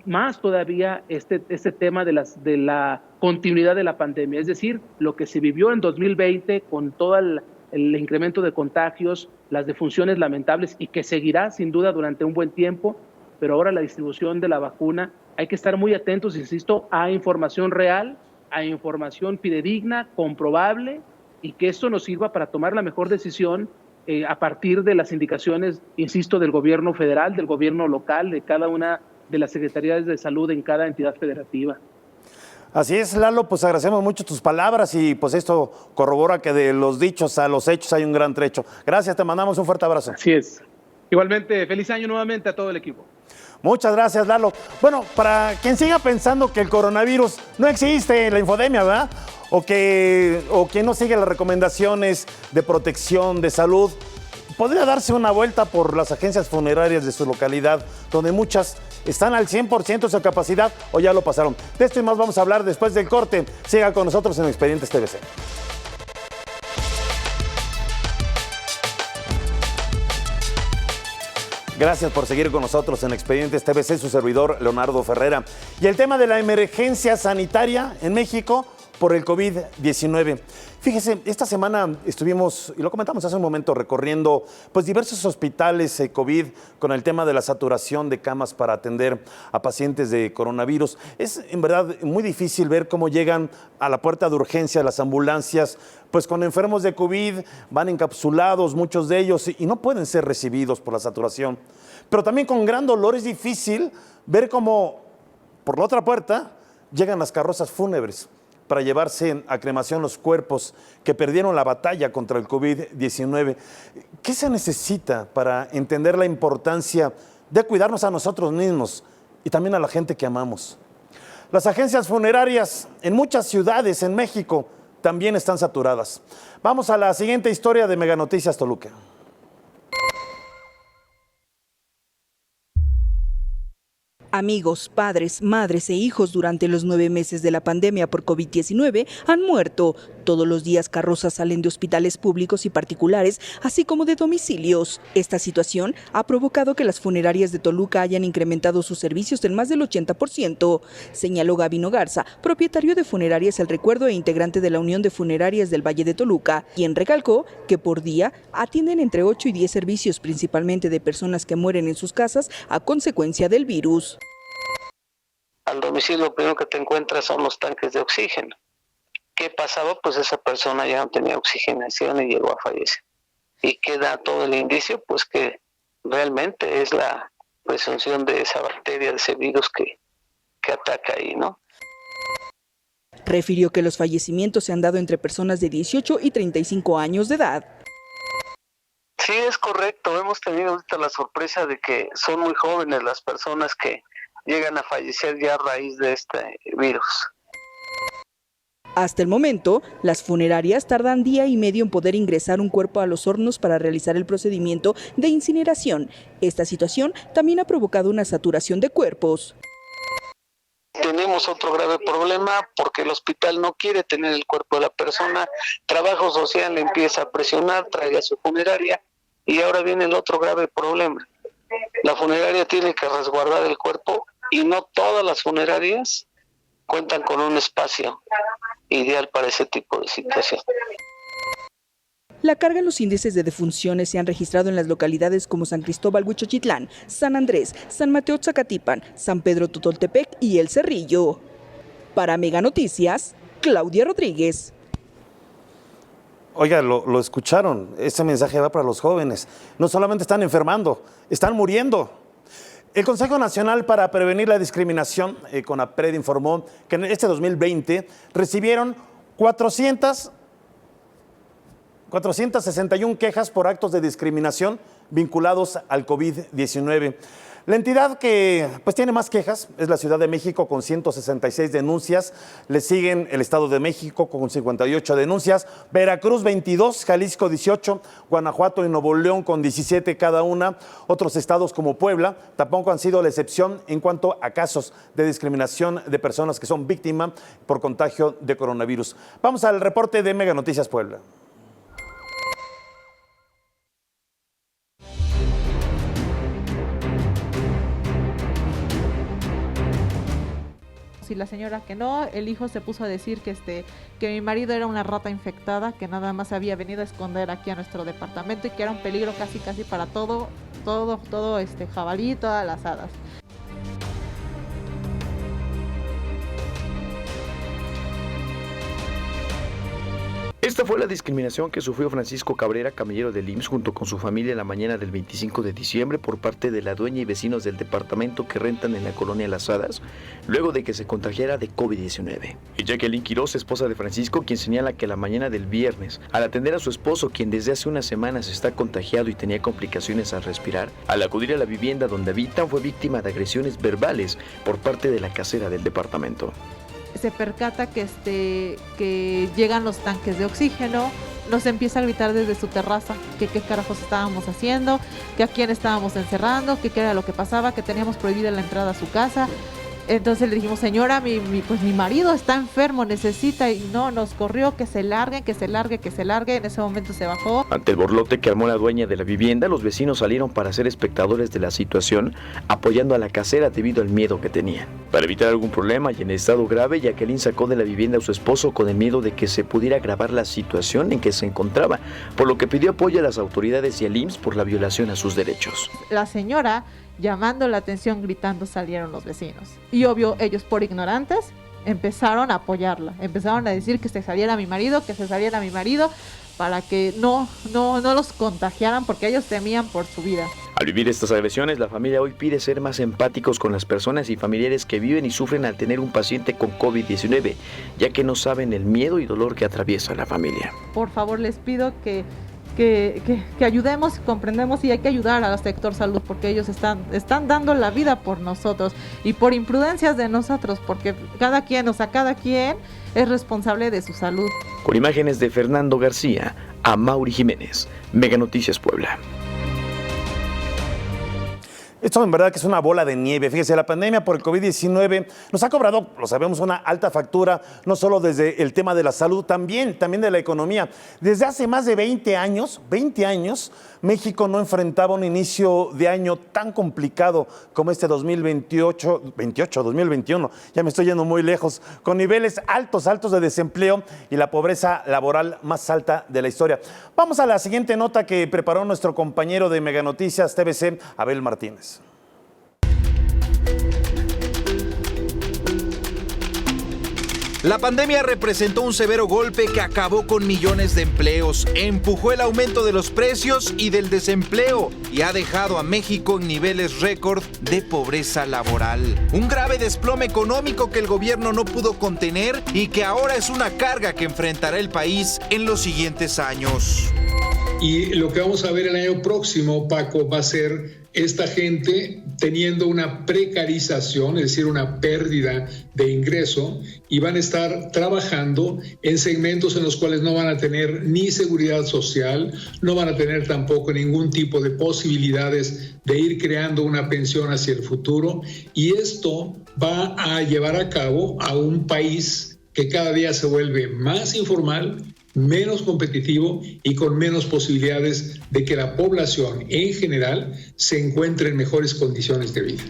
más todavía este tema de la continuidad de la pandemia. Es decir, lo que se vivió en 2020 con todo el incremento de contagios, las defunciones lamentables, y que seguirá sin duda durante un buen tiempo, pero ahora la distribución de la vacuna, hay que estar muy atentos, insisto, a información real, a información fidedigna, comprobable, y que esto nos sirva para tomar la mejor decisión a partir de las indicaciones, insisto, del gobierno federal, del gobierno local, de cada una de las secretarías de salud en cada entidad federativa. Así es, Lalo, pues agradecemos mucho tus palabras y pues esto corrobora que de los dichos a los hechos hay un gran trecho. Gracias, te mandamos un fuerte abrazo. Así es. Igualmente, feliz año nuevamente a todo el equipo. Muchas gracias, Lalo. Bueno, para quien siga pensando que el coronavirus no existe, la infodemia, ¿verdad? O que no sigue las recomendaciones de protección, de salud, podría darse una vuelta por las agencias funerarias de su localidad, donde muchas están al 100% de su capacidad o ya lo pasaron. De esto y más vamos a hablar después del corte. Siga con nosotros en Expedientes TVC. Gracias por seguir con nosotros en Expedientes TVC, su servidor Leonardo Ferrera. Y el tema de la emergencia sanitaria en México por el COVID-19. Fíjese, esta semana estuvimos, y lo comentamos hace un momento, recorriendo pues diversos hospitales COVID con el tema de la saturación de camas para atender a pacientes de coronavirus. Es en verdad muy difícil ver cómo llegan a la puerta de urgencia las ambulancias, pues con enfermos de COVID, van encapsulados muchos de ellos y no pueden ser recibidos por la saturación. Pero también con gran dolor es difícil ver cómo por la otra puerta llegan las carrozas fúnebres para llevarse a cremación los cuerpos que perdieron la batalla contra el COVID-19. ¿Qué se necesita para entender la importancia de cuidarnos a nosotros mismos y también a la gente que amamos? Las agencias funerarias en muchas ciudades en México también están saturadas. Vamos a la siguiente historia de Mega Noticias Toluca. Amigos, padres, madres e hijos durante los 9 meses de la pandemia por COVID-19 han muerto. Todos los días carrozas salen de hospitales públicos y particulares, así como de domicilios. Esta situación ha provocado que las funerarias de Toluca hayan incrementado sus servicios en más del 80%, señaló Gabino Garza, propietario de Funerarias El Recuerdo e integrante de la Unión de Funerarias del Valle de Toluca, quien recalcó que por día atienden entre 8 y 10 servicios, principalmente de personas que mueren en sus casas a consecuencia del virus. Al domicilio lo primero que te encuentras son los tanques de oxígeno. ¿Qué pasaba? Pues esa persona ya no tenía oxigenación y llegó a fallecer. ¿Y queda todo el indicio? Pues que realmente es la presunción de esa bacteria, de ese virus que ataca ahí, ¿no? Refirió que los fallecimientos se han dado entre personas de 18 y 35 años de edad. Sí, es correcto. Hemos tenido ahorita la sorpresa de que son muy jóvenes las personas que llegan a fallecer ya a raíz de este virus. Hasta el momento, las funerarias tardan día y medio en poder ingresar un cuerpo a los hornos para realizar el procedimiento de incineración. Esta situación también ha provocado una saturación de cuerpos. Tenemos otro grave problema porque el hospital no quiere tener el cuerpo de la persona. Trabajo Social le empieza a presionar, traiga su funeraria y ahora viene el otro grave problema. La funeraria tiene que resguardar el cuerpo y no todas las funerarias cuentan con un espacio ideal para ese tipo de situación. La carga en los índices de defunciones se han registrado en las localidades como San Cristóbal Huichochitlán, San Andrés, San Mateo Zacatipan, San Pedro Totoltepec y El Cerrillo. Para Mega Noticias, Claudia Rodríguez. Oiga, lo escucharon, ese mensaje va para los jóvenes. No solamente están enfermando, están muriendo. El Consejo Nacional para Prevenir la Discriminación, CONAPRED, informó que en este 2020 recibieron 461 quejas por actos de discriminación vinculados al COVID-19. La entidad que pues tiene más quejas es la Ciudad de México con 166 denuncias, le siguen el Estado de México con 58 denuncias, Veracruz 22, Jalisco 18, Guanajuato y Nuevo León con 17 cada una. Otros estados como Puebla tampoco han sido la excepción en cuanto a casos de discriminación de personas que son víctimas por contagio de coronavirus. Vamos al reporte de Mega Noticias Puebla. Y la señora que no, el hijo se puso a decir que mi marido era una rata infectada, que nada más había venido a esconder aquí a nuestro departamento y que era un peligro casi para todo jabalí, todas las hadas. Esta fue la discriminación que sufrió Francisco Cabrera, camillero del IMSS, junto con su familia la mañana del 25 de diciembre por parte de la dueña y vecinos del departamento que rentan en la colonia Las Hadas, luego de que se contagiara de COVID-19. Y Jacqueline Quiroz, esposa de Francisco, quien señala que la mañana del viernes, al atender a su esposo, quien desde hace unas semanas está contagiado y tenía complicaciones al respirar, al acudir a la vivienda donde habitan, fue víctima de agresiones verbales por parte de la casera del departamento. Se percata que llegan los tanques de oxígeno, nos empieza a gritar desde su terraza que qué carajos estábamos haciendo, que a quién estábamos encerrando, que qué era lo que pasaba, que teníamos prohibida la entrada a su casa. Entonces le dijimos, señora, mi marido está enfermo, necesita, y no, nos corrió, que se largue, en ese momento se bajó. Ante el borlote que armó la dueña de la vivienda, los vecinos salieron para ser espectadores de la situación, apoyando a la casera debido al miedo que tenían. Para evitar algún problema y en estado grave, Jacqueline sacó de la vivienda a su esposo con el miedo de que se pudiera agravar la situación en que se encontraba, por lo que pidió apoyo a las autoridades y al IMSS por la violación a sus derechos. La señora, llamando la atención, gritando, salieron los vecinos. Y obvio, ellos por ignorantes empezaron a apoyarla, empezaron a decir que se saliera mi marido, para que no los contagiaran, porque ellos temían por su vida. Al vivir estas agresiones, la familia hoy pide ser más empáticos con las personas y familiares que viven y sufren al tener un paciente con COVID-19, ya que no saben el miedo y dolor que atraviesa la familia. Por favor, les pido que ayudemos, comprendemos, y hay que ayudar al sector salud porque ellos están dando la vida por nosotros y por imprudencias de nosotros, porque cada quien es responsable de su salud. Con imágenes de Fernando García, Amaury Jiménez, Mega Noticias Puebla. Esto en verdad que es una bola de nieve. Fíjese, la pandemia por el COVID-19 nos ha cobrado, lo sabemos, una alta factura, no solo desde el tema de la salud, también de la economía. Desde hace más de 20 años, México no enfrentaba un inicio de año tan complicado como este 2021. Ya me estoy yendo muy lejos, con niveles altos de desempleo y la pobreza laboral más alta de la historia. Vamos a la siguiente nota que preparó nuestro compañero de Mega Noticias TVC, Abel Martínez. La pandemia representó un severo golpe que acabó con millones de empleos, empujó el aumento de los precios y del desempleo y ha dejado a México en niveles récord de pobreza laboral. Un grave desplome económico que el gobierno no pudo contener y que ahora es una carga que enfrentará el país en los siguientes años. Y lo que vamos a ver el año próximo, Paco, va a ser esta gente teniendo una precarización, es decir, una pérdida de ingreso, y van a estar trabajando en segmentos en los cuales no van a tener ni seguridad social, no van a tener tampoco ningún tipo de posibilidades de ir creando una pensión hacia el futuro, y esto va a llevar a cabo a un país que cada día se vuelve más informal, menos competitivo y con menos posibilidades de que la población en general se encuentre en mejores condiciones de vida.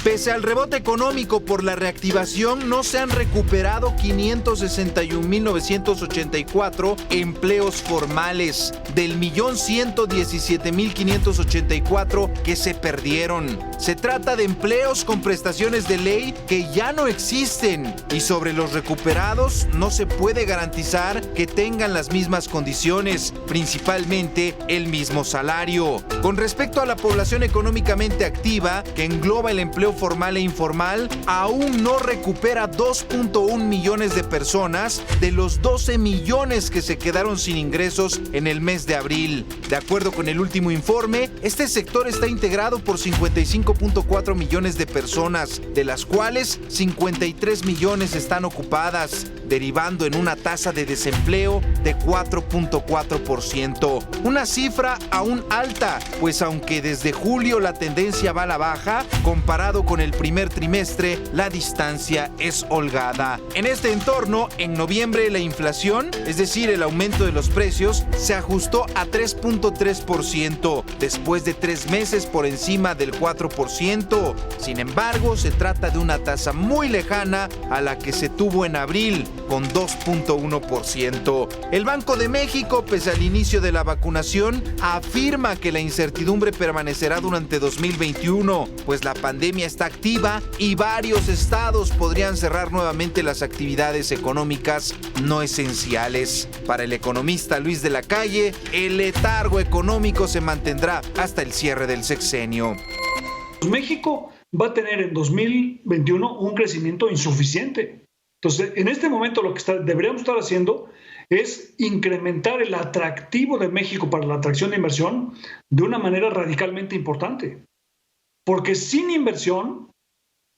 Pese al rebote económico por la reactivación, no se han recuperado 561.984 empleos formales del 1.117.584 que se perdieron. Se trata de empleos con prestaciones de ley que ya no existen, y sobre los recuperados no se puede garantizar que tengan las mismas condiciones, principalmente el mismo salario. Con respecto a la población económicamente activa, que engloba el empleo formal e informal, aún no recupera 2.1 millones de personas de los 12 millones que se quedaron sin ingresos en el mes de abril. De acuerdo con el último informe, este sector está integrado por 55.4 millones de personas, de las cuales 53 millones están ocupadas, derivando en una tasa de desempleo de 4.4%. Una cifra aún alta, pues aunque desde julio la tendencia va a la baja, comparado con el primer trimestre, la distancia es holgada. En este entorno, en noviembre la inflación, es decir, el aumento de los precios, se ajustó a 3.3%, después de 3 meses por encima del 4%. Sin embargo, se trata de una tasa muy lejana a la que se tuvo en abril, con 2.1%. El Banco de México, pese al inicio de la vacunación, afirma que la incertidumbre permanecerá durante 2021, pues la pandemia está activa y varios estados podrían cerrar nuevamente las actividades económicas no esenciales. Para el economista Luis de la Calle, el letargo económico se mantendrá hasta el cierre del sexenio. México va a tener en 2021 un crecimiento insuficiente. Entonces, en este momento lo que deberíamos estar haciendo es incrementar el atractivo de México para la atracción de inversión de una manera radicalmente importante. Porque sin inversión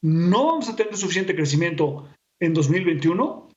no vamos a tener suficiente crecimiento en 2021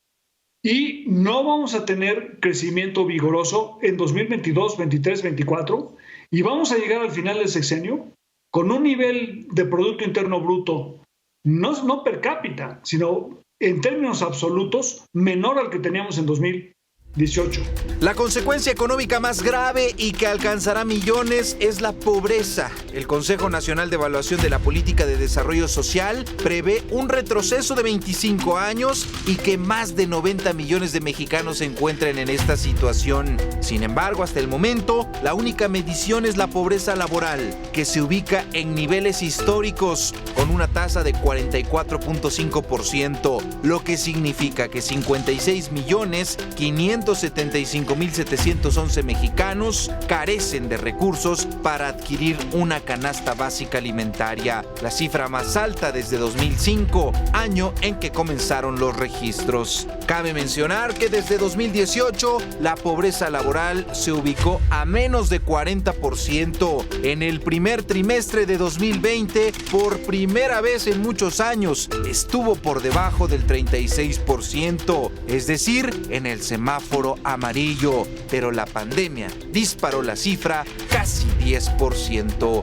y no vamos a tener crecimiento vigoroso en 2022, 23, 24 y vamos a llegar al final del sexenio con un nivel de Producto Interno Bruto, no per cápita, sino en términos absolutos, menor al que teníamos en 2018. La consecuencia económica más grave y que alcanzará millones es la pobreza. El Consejo Nacional de Evaluación de la Política de Desarrollo Social prevé un retroceso de 25 años y que más de 90 millones de mexicanos se encuentren en esta situación. Sin embargo, hasta el momento, la única medición es la pobreza laboral, que se ubica en niveles históricos, con una tasa de 44.5%, lo que significa que 56.575.711 mexicanos carecen de recursos para adquirir una canasta básica alimentaria, la cifra más alta desde 2005, año en que comenzaron los registros. Cabe mencionar que desde 2018 la pobreza laboral se ubicó a menos de 40%. En el primer trimestre de 2020, por primera vez en muchos años, estuvo por debajo del 36%, es decir, en el semáforo amarillo, pero la pandemia disparó la cifra casi 10%.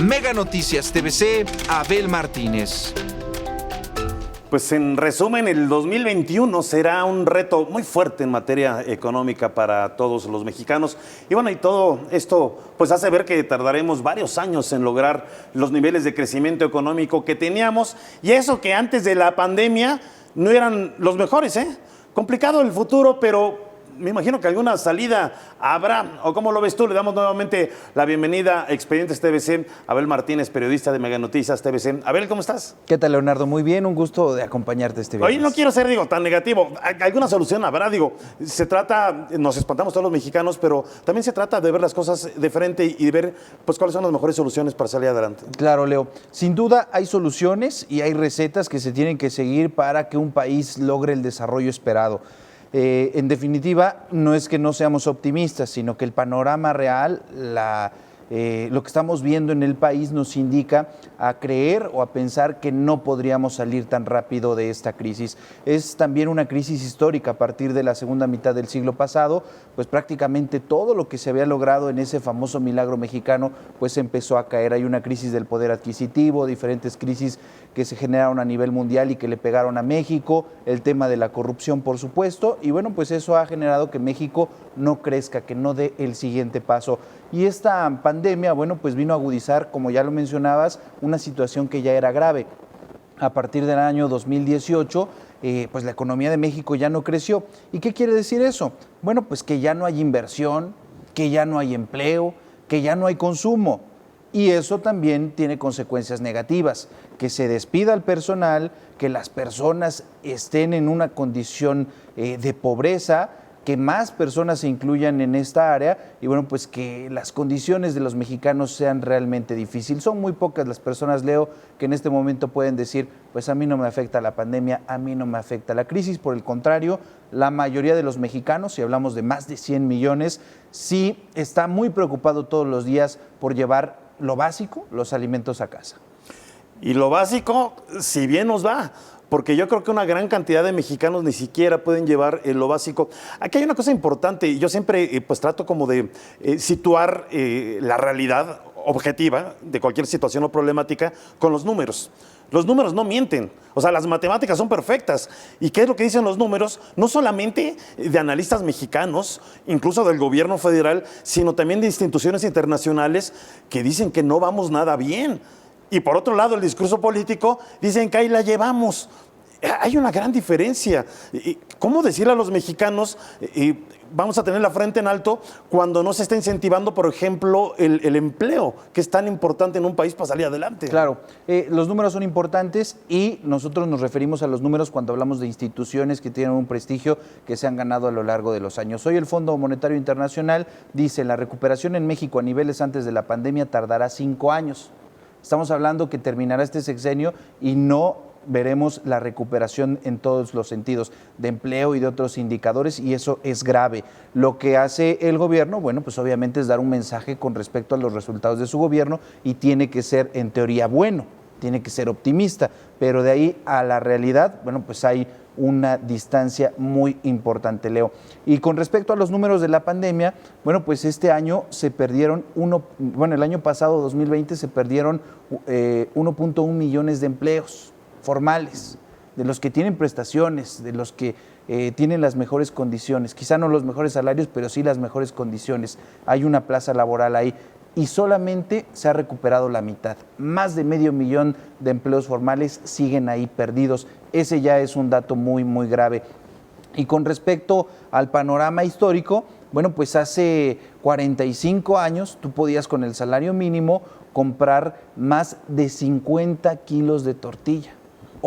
Mega Noticias TVC, Abel Martínez. Pues en resumen, el 2021 será un reto muy fuerte en materia económica para todos los mexicanos. Y bueno, y todo esto pues hace ver que tardaremos varios años en lograr los niveles de crecimiento económico que teníamos. Y eso que antes de la pandemia no eran los mejores, ¿eh? Complicado el futuro, pero me imagino que alguna salida habrá. ¿O cómo lo ves tú? Le damos nuevamente la bienvenida a Expedientes TVC, Abel Martínez, periodista de Mega Noticias TVC. Abel, ¿cómo estás? ¿Qué tal, Leonardo? Muy bien, un gusto de acompañarte este viernes. Hoy no quiero ser, tan negativo. ¿Alguna solución habrá? Se trata, nos espantamos todos los mexicanos, pero también se trata de ver las cosas de frente y de ver pues cuáles son las mejores soluciones para salir adelante. Claro, Leo. Sin duda hay soluciones y hay recetas que se tienen que seguir para que un país logre el desarrollo esperado. En definitiva, no es que no seamos optimistas, sino que el panorama real, lo que estamos viendo en el país nos indica a creer o a pensar que no podríamos salir tan rápido de esta crisis. Es también una crisis histórica a partir de la segunda mitad del siglo pasado, pues prácticamente todo lo que se había logrado en ese famoso milagro mexicano pues empezó a caer. Hay una crisis del poder adquisitivo, diferentes crisis que se generaron a nivel mundial y que le pegaron a México, el tema de la corrupción, por supuesto, y bueno, pues eso ha generado que México no crezca, que no dé el siguiente paso. Y esta pandemia, bueno, pues vino a agudizar, como ya lo mencionabas, una situación que ya era grave. A partir del año 2018, pues la economía de México ya no creció. ¿Y qué quiere decir eso? Bueno, pues que ya no hay inversión, que ya no hay empleo, que ya no hay consumo. Y eso también tiene consecuencias negativas, que se despida al personal, que las personas estén en una condición de pobreza, que más personas se incluyan en esta área y bueno, pues que las condiciones de los mexicanos sean realmente difíciles. Son muy pocas las personas, Leo, que en este momento pueden decir, pues a mí no me afecta la pandemia, a mí no me afecta la crisis. Por el contrario, la mayoría de los mexicanos, si hablamos de más de 100 millones, sí está muy preocupado todos los días por llevar lo básico, los alimentos a casa. Y lo básico, si bien nos va, porque yo creo que una gran cantidad de mexicanos ni siquiera pueden llevar lo básico. Aquí hay una cosa importante, y yo siempre pues trato como de situar la realidad objetiva de cualquier situación o problemática con los números. Los números no mienten, o sea, las matemáticas son perfectas. ¿Y qué es lo que dicen los números? No solamente de analistas mexicanos, incluso del gobierno federal, sino también de instituciones internacionales que dicen que no vamos nada bien. Y por otro lado, el discurso político dicen que ahí la llevamos. Hay una gran diferencia. ¿Cómo decirle a los mexicanos, vamos a tener la frente en alto cuando no se está incentivando, por ejemplo, el empleo, que es tan importante en un país para salir adelante? Claro, los números son importantes y nosotros nos referimos a los números cuando hablamos de instituciones que tienen un prestigio que se han ganado a lo largo de los años. Hoy el Fondo Monetario Internacional dice la recuperación en México a niveles antes de la pandemia tardará 5 años. Estamos hablando que terminará este sexenio y no veremos la recuperación en todos los sentidos de empleo y de otros indicadores, y eso es grave. Lo que hace el gobierno, bueno, pues obviamente es dar un mensaje con respecto a los resultados de su gobierno y tiene que ser en teoría bueno, tiene que ser optimista, pero de ahí a la realidad, bueno, pues hay una distancia muy importante, Leo. Y con respecto a los números de la pandemia, bueno, pues este año se perdieron el año pasado, 2020, se perdieron 1.1 millones de empleos formales, de los que tienen prestaciones, de los que tienen las mejores condiciones, quizá no los mejores salarios, pero sí las mejores condiciones. Hay una plaza laboral ahí y solamente se ha recuperado la mitad. Más de 500,000 de empleos formales siguen ahí perdidos. Ese ya es un dato muy, muy grave. Y con respecto al panorama histórico, bueno, pues hace 45 años tú podías con el salario mínimo comprar más de 50 kilos de tortilla.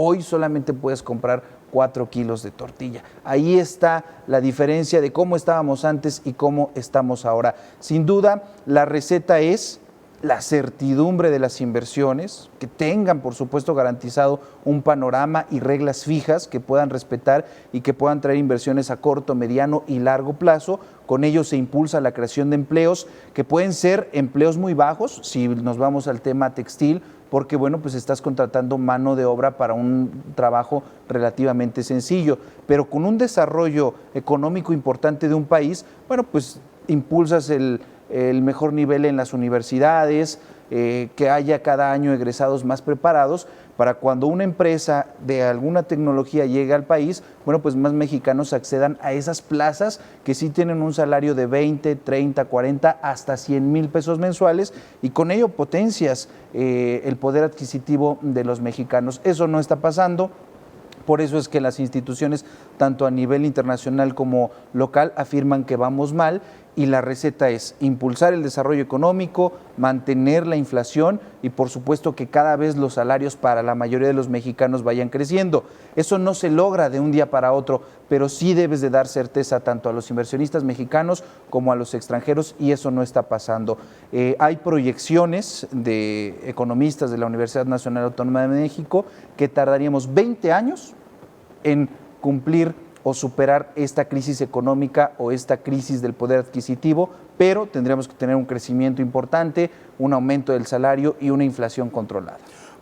Hoy solamente puedes comprar 4 kilos de tortilla. Ahí está la diferencia de cómo estábamos antes y cómo estamos ahora. Sin duda, la receta es la certidumbre de las inversiones, que tengan, por supuesto, garantizado un panorama y reglas fijas que puedan respetar y que puedan traer inversiones a corto, mediano y largo plazo. Con ello se impulsa la creación de empleos que pueden ser empleos muy bajos, si nos vamos al tema textil, porque bueno, pues estás contratando mano de obra para un trabajo relativamente sencillo, pero con un desarrollo económico importante de un país, bueno, pues impulsas el mejor nivel en las universidades, que haya cada año egresados más preparados para cuando una empresa de alguna tecnología llegue al país, bueno, pues más mexicanos accedan a esas plazas que sí tienen un salario de 20, 30, 40, hasta 100,000 pesos mensuales, y con ello potencias el poder adquisitivo de los mexicanos. Eso no está pasando. Por eso es que las instituciones, tanto a nivel internacional como local, afirman que vamos mal, y la receta es impulsar el desarrollo económico, mantener la inflación y por supuesto que cada vez los salarios para la mayoría de los mexicanos vayan creciendo. Eso no se logra de un día para otro, pero sí debes de dar certeza tanto a los inversionistas mexicanos como a los extranjeros, y eso no está pasando. Hay proyecciones de economistas de la Universidad Nacional Autónoma de México que tardaríamos 20 años en cumplir o superar esta crisis económica o esta crisis del poder adquisitivo, pero tendríamos que tener un crecimiento importante, un aumento del salario y una inflación controlada.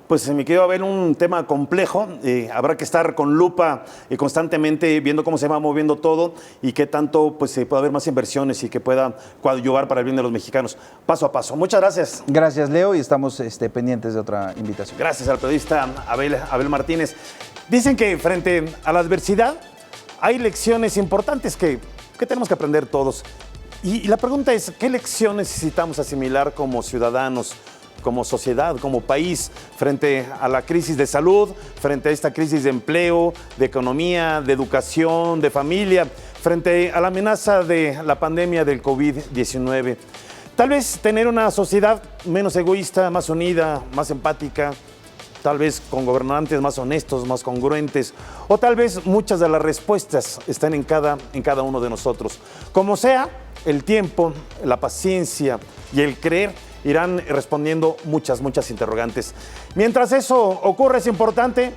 Pues me quedo a ver un tema complejo, habrá que estar con lupa constantemente viendo cómo se va moviendo todo y qué tanto pues puede haber más inversiones y que pueda coadyuvar para el bien de los mexicanos, paso a paso. Muchas gracias. Gracias, Leo, y estamos pendientes de otra invitación. Gracias al periodista Abel Martínez. Dicen que frente a la adversidad hay lecciones importantes que tenemos que aprender todos. Y la pregunta es, ¿qué lecciones necesitamos asimilar como ciudadanos, como sociedad, como país, frente a la crisis de salud, frente a esta crisis de empleo, de economía, de educación, de familia, frente a la amenaza de la pandemia del COVID-19? Tal vez tener una sociedad menos egoísta, más unida, más empática, tal vez con gobernantes más honestos, más congruentes, o tal vez muchas de las respuestas están en cada uno de nosotros. Como sea, el tiempo, la paciencia y el creer irán respondiendo muchas interrogantes. Mientras eso ocurre, es importante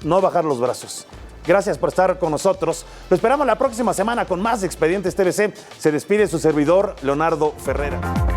no bajar los brazos. Gracias por estar con nosotros. Lo esperamos la próxima semana con más Expedientes TVC. Se despide su servidor, Leonardo Ferrera.